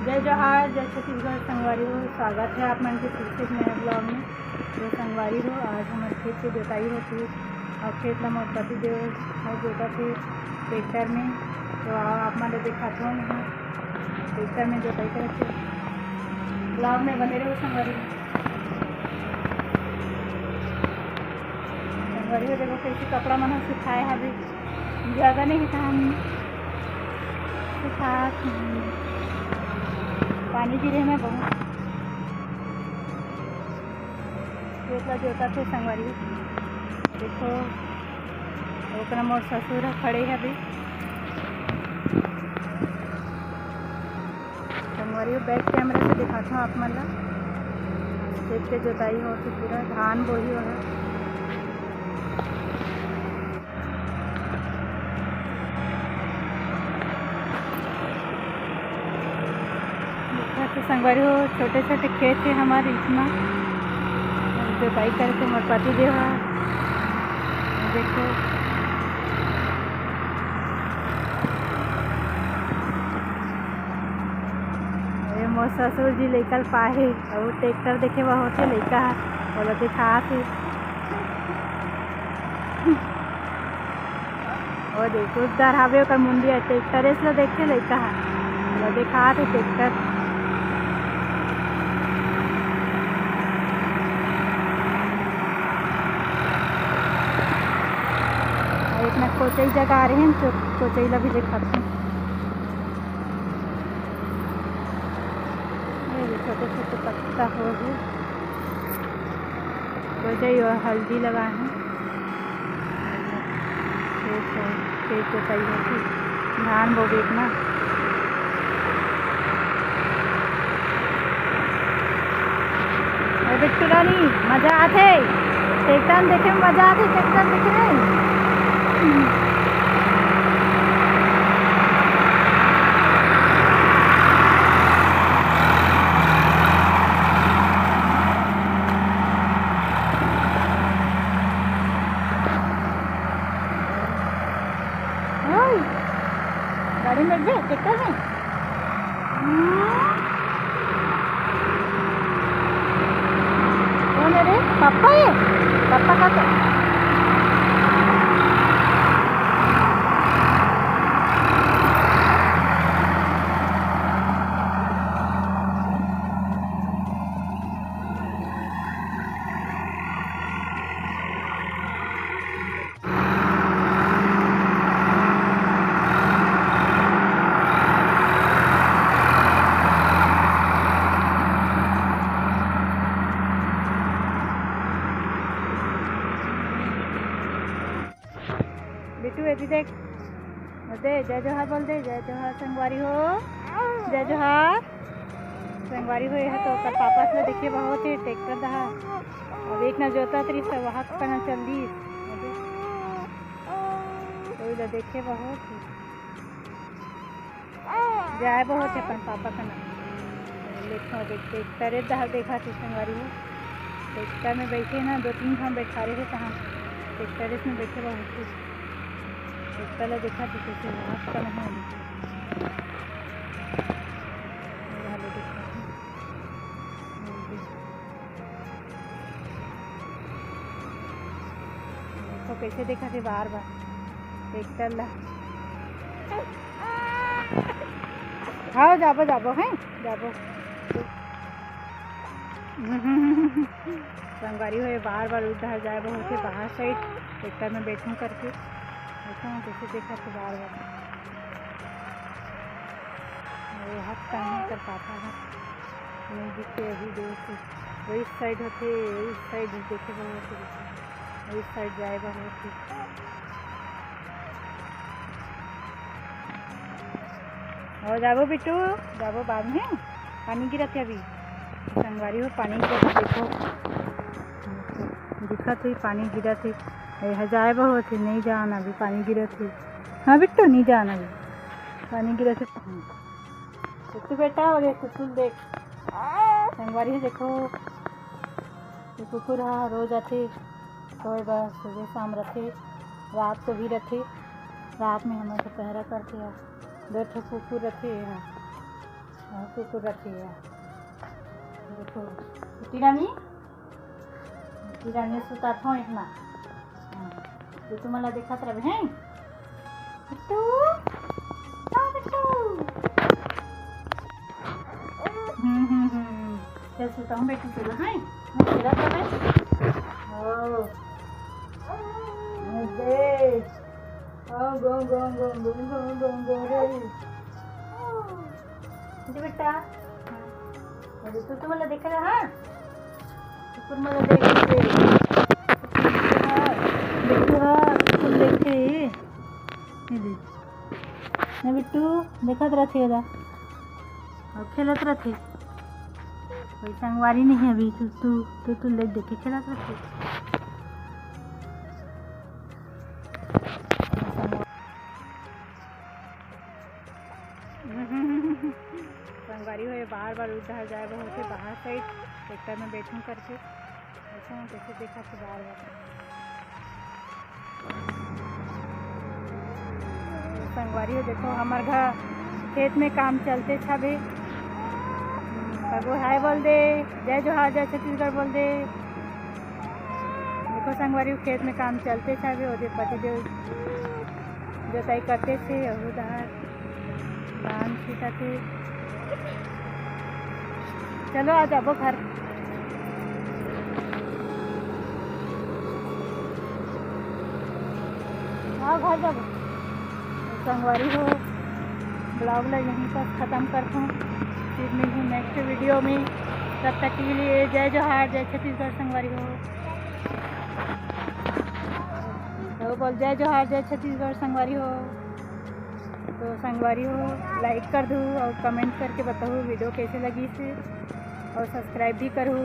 जय जोहार, जय छत्तीसगढ़। संगवारी हो, स्वागत है आप मन के फिर से नए ब्लॉग में। तो संगवारी हो, आज हमारे खेत की जोताई होती और खेत ला मोर पति देव है जोता थे ट्रैक्टर में। तो आप मन दिखाता हूँ यहाँ ट्रैक्टर में जोताई करते ब्लॉग में बने रहो। संगवारी हो देखो कैसे कपड़ा मन सुखाए है। अभी ज़्यादा नहीं था, हम सुखा पानी गिरे में बहुत खेत जोता थे। संगवारी देखो ओकरा मोर ससुर खड़े है। अभी संगवारी बैक कैमरा से दिखाता हूँ आप मन ला। खेत के जोताई होती पूरा धान बोही हो है। तो संगवारी हो छोटे छोटे खेत है हमारे, इतना जोताई करके मोर पति देव है। देखो ये मोर ससुर जी लेकर पाहे और ट्रैक्टर देखे वह होते लैका बोला दिखा थे। और देखो उधर हावे ओकर मुंडी ट्रैक्टर इसलिए देखे लैका बोला दिखा थे ट्रैक्टर। इतना कोचई जगह आ रहे हैं तो कोचई ला भी दिखाते हैं। ये छोटे छोटे पत्ता हो गए कोचई और हल्दी लगाए हैं। खेत जोताई होती धान बो बेचना। बिट्टू रानी मजा आते ट्रैक्टर देखे में, मजा आती ट्रैक्टर देखे में। गाड़ी में बैठ ट्रैक्टर में कौन है रे? पापा है, पापा का तो बिट्टू यदि देख दे जय जोहार बोल दे। जय जोहार संगवारी हो, जय जोहार संगवारी हो। यह तो कर पापा से देखिए बहुत ही ट्रैक्टर दहा और एक ना जोता तरी सब वहाँ करना चल दी तो देखे बहुत ही जाए बहुत है अपन पापा का नाम देखो ट्रैक्टर दहा देखा थी। संगवारी हो ट्रैक्टर में बैठे ना 2-3 हम बैठा रहे थे कहाँ ट्रैक्टर में बैठे बहुत ही ट्रैक्टर देखा थी कैसे वहाँ का नहीं देखो कैसे देखा थे बार बार ट्रैक्टर ला। हाँ जाबो जाबो हैं जाबो संगवारी हो बार बार उधर जाए बहुत है बाहर साइड ट्रैक्टर में बैठूं करके देखा हूँ कैसे देखा थे बार बार। वो हाथ करना कर पाता है नहीं दिखते अभी दूर से वही साइड होते इस साइड देखे बहुत वही साइड जाए बहुत ही। और जाबो बिट्टू जाबो बाद में पानी गिरा थे अभी। संगवारी हो पानी गिरा देखो दिखा थी पानी गिरा थी जाए बहुत ही नहीं जाना अभी पानी गिरा थी। हाँ बिट्टू नहीं जाना अभी पानी गिरा थे बिट्टू बेटा। और ये कुकुर देख संगवारी है देखो ये कुकुर हाँ रोज आते कोई बार सुबह शाम रखे रात को भी रखे। रात में हमारे पहरा करते हैं 2 ठो कुकुर रखे हैं। कुकुर रखी है। देखो टिरानी सुता था इतना तो तुम्हाला दिखात रहे हैं बिट्टू बिट्टू। चल सुता हूँ बेटू चलो हैं खेला था मैं गो गो गो गो गो गो गो रे बेटा। अरे तू तुम्हाला देखा रहा कुकुर मला देखते कुकुर देखते ना बिट्टू देखत रहते और खेलत रहते। कोई संगवारी नहीं है अभी तू ले देखे खेलत रहते। संगवारी हुए बार बार उधर जाए बहुत से बाहर साइड ट्रैक्टर में बैठूं करके ऐसा कैसे देखा कि बार बार संगवारी हो। देखो हमारे घर खेत में काम चलते छबे कगो हाय बोल दे जय जोहार जय छत्तीसगढ़ बोल दे। देखो संगवारी खेत में काम चलते छबे और पतिदेव जोताई करते थे और उधर धान छीटा थे। चलो आ जाओ घर। हाँ घर जाओ। संगवारी हो ब्लॉग ला यहीं पर ख़त्म करता हूँ फिर मिलूँ नेक्स्ट वीडियो में। तब तक के लिए जय जोहार जय छत्तीसगढ़। संगवारी हो तो बोल जय जोहार जय छत्तीसगढ़ संगवारी हो। तो संगवारी हो लाइक कर दो और कमेंट करके बताओ वीडियो कैसे लगी इसे और सब्सक्राइब भी करो।